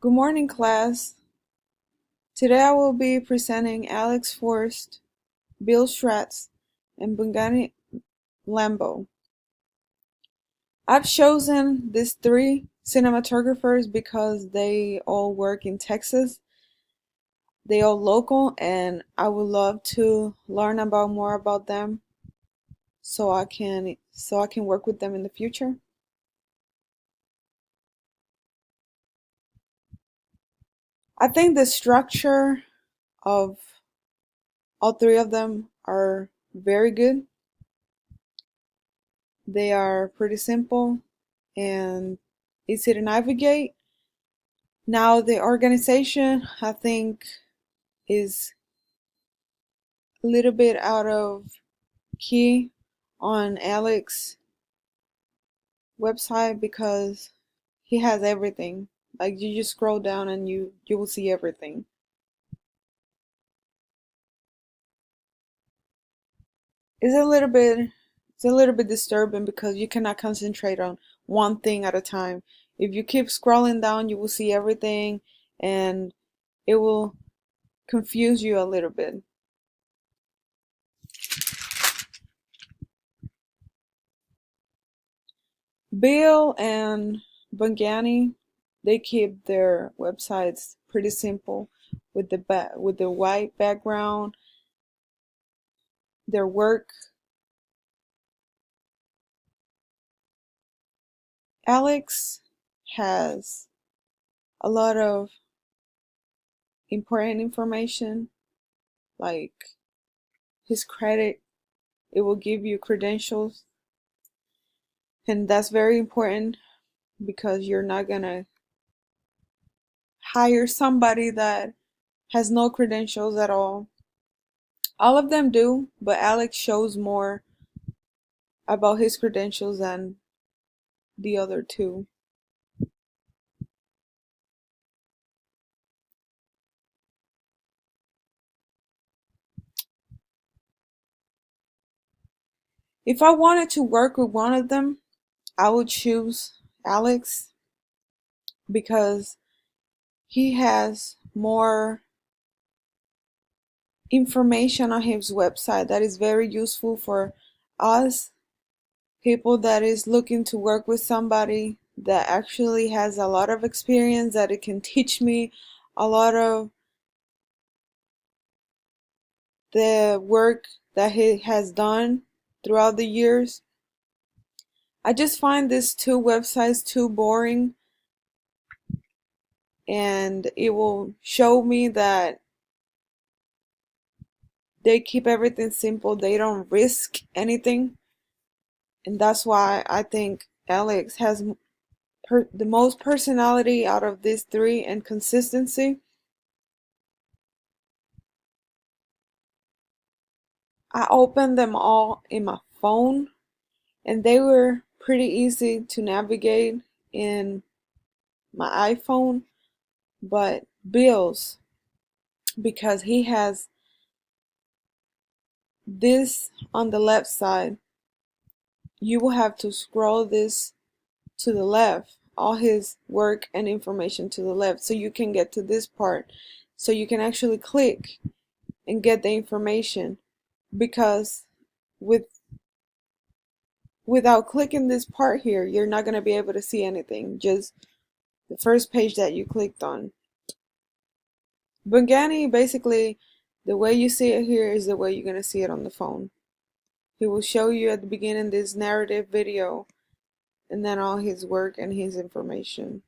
Good morning, class. Today I will be presenting Alex Forrest, Bill Schratz, and Bungani Lambo. I've chosen these three cinematographers because they all work in Texas. They all local, and I would love to learn about more about them so I can work with them in the future. I think the structure of all three of them are very good. They are pretty simple and easy to navigate. Now, the organization, I think, is a little bit out of key on Alex's website because he has everything. Like, you just scroll down and you will see everything. It's a little bit it's a little bit disturbing because you cannot concentrate on one thing at a time. If you keep scrolling down, you will see everything and it will confuse you a little bit. Bill and Bungani, they keep their websites pretty simple with the white background. Their work. Alex has a lot of important information, like his credit. It will give you credentials, and that's very important because you're not gonna hire somebody that has no credentials at all. All of them do, but Alex shows more about his credentials than the other two. If I wanted to work with one of them, I would choose Alex because he has more information on his website that is very useful for us people that is looking to work with somebody that actually has a lot of experience, that it can teach me a lot of the work that he has done throughout the years. I just find these two websites too boring, and it will show me that they keep everything simple, they don't risk anything, and that's why I think Alex has the most personality out of these three and consistency. I opened them all in my phone and they were pretty easy to navigate in my iPhone, but Bill's, because he has this on the left side, you will have to scroll this to the left, all his work and information to the left, so you can get to this part, so you can actually click and get the information. Because with without clicking this part here, you're not going to be able to see anything, just the first page that you clicked on. Bungani, basically, the way you see it here is the way you're going to see it on the phone. He will show you at the beginning this narrative video and then all his work and his information.